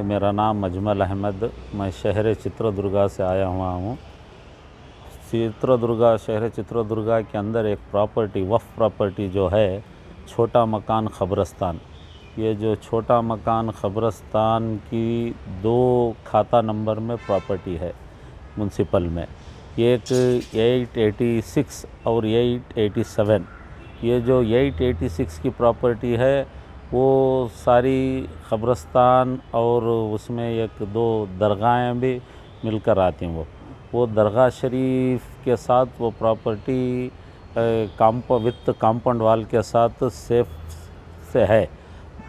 मेरा नाम अजमल अहमद, मैं शहर चित्रदुर्गा से आया हुआ हूँ। शहर चित्रदुर्गा के अंदर एक प्रॉपर्टी, वफ़ प्रॉपर्टी जो है छोटा मकान ख़बरस्तान, ये जो छोटा मकान ख़बरस्तान की 2 खाता नंबर में प्रॉपर्टी है म्यूनसिपल में। एक 886 और 887। ये जो 886 की प्रॉपर्टी है वो सारी ख़बरस्तान और उसमें 1-2 दरगाहें भी मिलकर आती हैं। वो दरगाह शरीफ के साथ वो प्रॉपर्टी विथ कंपाउंड वाल के साथ सेफ से है।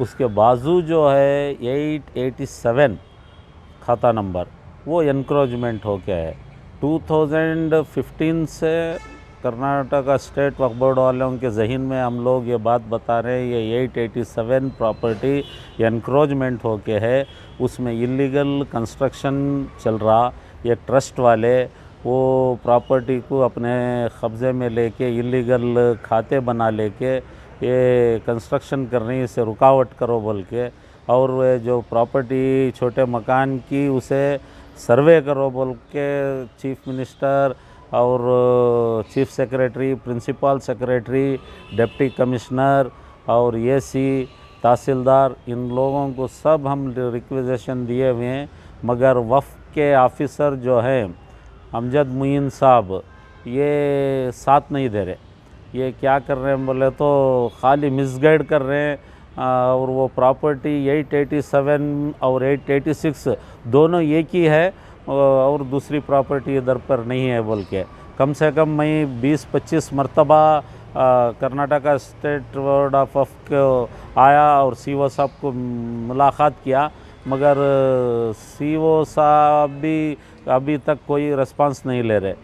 उसके बाजू जो है 887 खाता नंबर वो एनक्रोचमेंट हो गया है। 2015 से कर्नाटका स्टेट वक्फ बोर्ड वालों के जहन में हम लोग ये बात बता रहे हैं, ये 887 प्रॉपर्टी एनक्रोचमेंट हो के है, उसमें इलीगल कंस्ट्रक्शन चल रहा। ये ट्रस्ट वाले वो प्रॉपर्टी को अपने कब्ज़े में लेके इलीगल खाते बना लेके ये कंस्ट्रक्शन करने से रुकावट करो बोल के, और वे जो प्रॉपर्टी छोटे मकान की उसे सर्वे करो बोल के चीफ मिनिस्टर और chief secretary, principal secretary, deputy commissioner और एसी, तहसीलदार, इन लोगों को सब हम रिक्वेजेशन दिए हुए हैं, मगर वफ़ के ऑफिसर जो हैं अमजद मुइन साहब ये साथ नहीं दे रहे। ये क्या कर रहे हैं बोले तो खाली मिसगाइड कर रहे हैं। और वो प्रॉपर्टी 887 और 886 दोनों एक ही है और दूसरी प्रॉपर्टी इधर पर नहीं है बोल के। कम से कम मैं 20-25 मरतबा कर्नाटका स्टेट बोर्ड ऑफ को आया और सीओ साहब को मुलाकात किया, मगर सीओ साहब भी अभी तक कोई रिस्पांस नहीं ले रहे।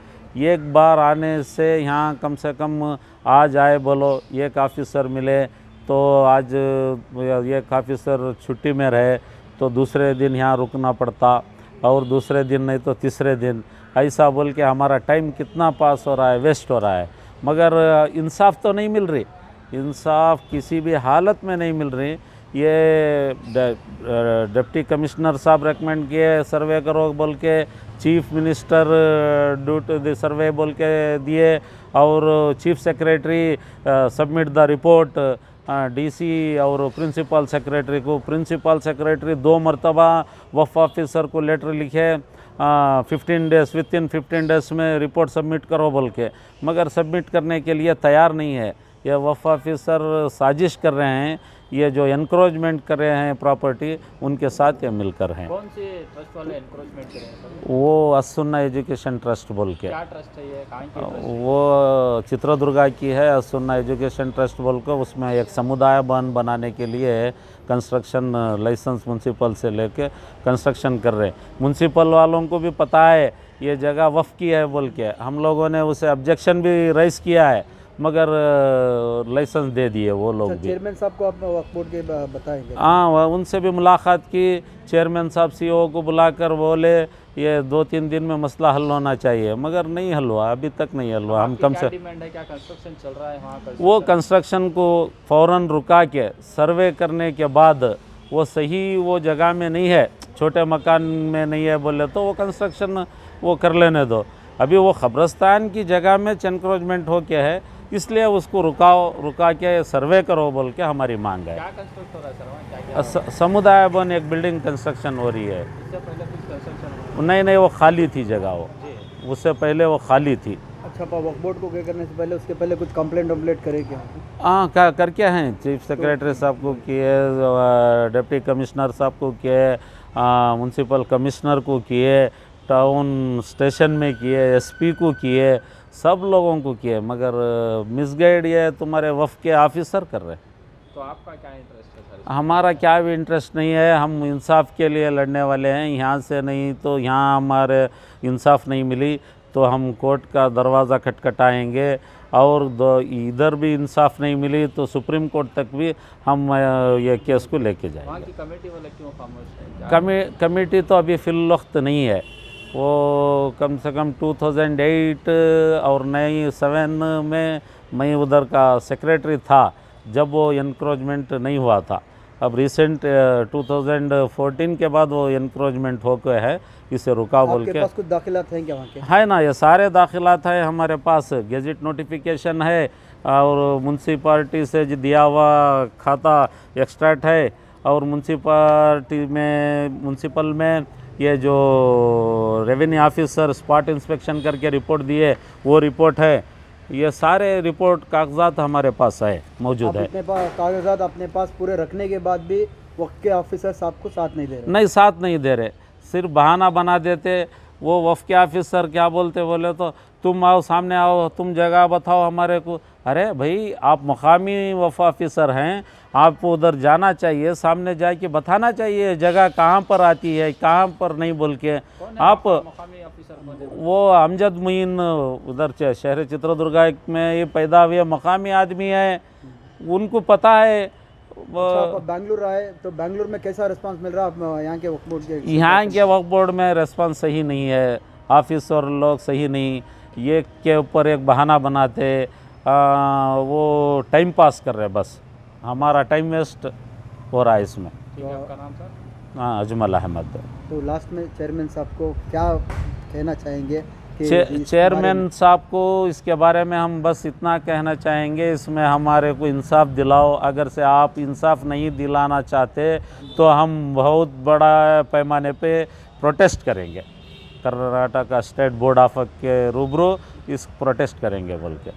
एक बार आने से यहाँ कम से कम आज आए बोलो, एक ऑफिसर मिले तो आज एक ऑफिसर छुट्टी में रहे तो दूसरे दिन यहाँ रुकना पड़ता, और दूसरे दिन नहीं तो तीसरे दिन, ऐसा बोल के हमारा टाइम कितना पास हो रहा है, वेस्ट हो रहा है। मगर इंसाफ तो नहीं मिल रही, इंसाफ किसी भी हालत में नहीं मिल रही। ये डिप्टी कमिश्नर साहब रेकमेंड किए सर्वे करो बोल के, चीफ मिनिस्टर ड्यूटी सर्वे बोल के दिए, और chief secretary submit the report DC और प्रिंसिपल सेक्रेटरी को। प्रिंसिपल सेक्रेटरी 2 मरतबा वफ़ ऑफिसर को लेटर लिखे 15 डेज़, विथिन 15 डेज़ में रिपोर्ट सबमिट करो बोल के, मगर सबमिट करने के लिए तैयार नहीं है। ये वफ़ ऑफिसर साजिश कर रहे हैं, ये जो एनक्रोचमेंट कर रहे हैं प्रॉपर्टी उनके साथ ये मिलकर हैं। कौन से ट्रस्ट वाले एनक्रोचमेंट कर रहे हैं सर? वो असुन्ना एजुकेशन ट्रस्ट बोल के। क्या ट्रस्ट है ये, कहाँ की ट्रस्ट है? वो चित्रदुर्गा की है, असुन्ना एजुकेशन ट्रस्ट बोल के। उसमें एक समुदाय भवन बनाने के लिए कंस्ट्रक्शन लाइसेंस म्यूनसिपल से लेके कंस्ट्रक्शन कर रहे हैं। म्यूनसिपल वालों को भी पता है ये जगह वफ़ की है बोल के, हम लोगों ने उसे ऑब्जेक्शन भी राइज़ किया है, मगर लाइसेंस दे दिए वो लोग भी। चेयरमैन साहब को आप वक्फ बोर्ड के बताएंगे? हाँ, उनसे भी मुलाकात की। चेयरमैन साहब सीईओ को बुलाकर बोले ये 2-3 दिन में मसला हल होना चाहिए, मगर नहीं हल हुआ, अभी तक नहीं हल हुआ। हम कम से डिमांड है, क्या कंस्ट्रक्शन चल रहा है वहाँ पर? वो कंस्ट्रक्शन को फ़ौरन रुका के सर्वे करने के बाद वो सही वो जगह में नहीं है, छोटे मकान में नहीं है बोले तो वो कंस्ट्रक्शन वो कर लेने दो। अभी वो ख़बरस्तान की जगह में एनक्रोचमेंट हो के है, इसलिए उसको रुका के सर्वे करो बोल के हमारी मांग है। क्या कंस्ट्रक्ट हो रहा है सर वहाँ, क्या समुदाय भवन एक बिल्डिंग कंस्ट्रक्शन हो रही है। इससे पहले कुछ कंस्ट्रक्शन नहीं, वो खाली थी जगह, वो उससे पहले वो खाली थी। अच्छा, वक्फ बोर्ड को क्या करने से पहले उसके पहले कुछ कंप्लेंट करे क्या? हाँ, करके हैं, चीफ सेक्रेटरी साहब को किए, डिप्टी कमिश्नर साहब को किए, म्यूनसिपल कमिश्नर को किए, टाउन स्टेशन में किए, एसपी को किए, सब लोगों को किए, मगर मिसगाइड ये तुम्हारे वफ़ के ऑफिसर कर रहे। तो आपका क्या इंटरेस्ट है सर? हमारा क्या भी इंटरेस्ट नहीं है, हम इंसाफ के लिए लड़ने वाले हैं। यहाँ से नहीं तो यहाँ हमारे इंसाफ नहीं मिली तो हम कोर्ट का दरवाज़ा खटखटाएंगे, और इधर भी इंसाफ नहीं मिली तो सुप्रीम कोर्ट तक भी हम ये केस को लेके जाएंगे। वहाँ की कमेटी वाले क्यों खामोश हैं? कमेटी तो अभी फ़िलवक्त नहीं है, वो कम से कम 2008 और 2007 में मैं उधर का सेक्रेटरी था जब वो एनक्रोचमेंट नहीं हुआ था। अब रिसेंट 2014 के बाद वो इनक्रोचमेंट हो गए है, इसे रुका बोल आपके के। पास कुछ दाखिलात हैं क्या वहाँ के? है ना, ये सारे दाखिलात है हमारे पास, गेजेट नोटिफिकेशन है और म्यूनसिपालिटी से जो दिया हुआ खाता एक्सट्रैक्ट है, और म्यूनसिपल में ये जो रेवेन्यू ऑफिसर स्पॉट इंस्पेक्शन करके रिपोर्ट दिए वो रिपोर्ट है। ये सारे रिपोर्ट कागजात हमारे पास है, मौजूद है। अपने पास कागजात अपने पास पूरे रखने के बाद भी वक्त के ऑफिसर्स आपको साथ नहीं दे रहे? नहीं, साथ नहीं दे रहे, सिर्फ बहाना बना देते। वो वफ़ के ऑफिसर क्या बोलते, बोले तो तुम आओ, सामने आओ, तुम जगह बताओ हमारे को। अरे भाई, आप मकामी वफ़ ऑफिसर हैं, आपको उधर जाना चाहिए, सामने जाके बताना चाहिए जगह कहाँ पर आती है, कहाँ पर नहीं बोल के। आप मकामी ऑफिसर कौन है? वो अमजद मुइन उधर शहर चित्रदुर्गा में ये पैदा हुए मकामी आदमी है, उनको पता है। आप बेंगलुरु आए तो बेंगलुरु में कैसा रिस्पांस मिल रहा है यहाँ के वक्फ बोर्ड के? यहाँ के वक्फ बोर्ड में रिस्पांस सही नहीं है, ऑफिसर लोग सही नहीं, ये के ऊपर एक बहाना बनाते, वो टाइम पास कर रहे, बस हमारा टाइम वेस्ट हो रहा है इसमें। ठीक है, आपका नाम सर? हाँ, अजमल अहमद। तो लास्ट में चेयरमैन साहब को क्या कहना चाहेंगे कि इस चेयरमैन साहब को इसके बारे में हम बस इतना कहना चाहेंगे, इसमें हमारे को इंसाफ दिलाओ। अगर से आप इंसाफ नहीं दिलाना चाहते तो हम बहुत बड़ा पैमाने पे प्रोटेस्ट करेंगे, कर्नाटक स्टेट बोर्ड ऑफ के रूबरू इस प्रोटेस्ट करेंगे बोल के।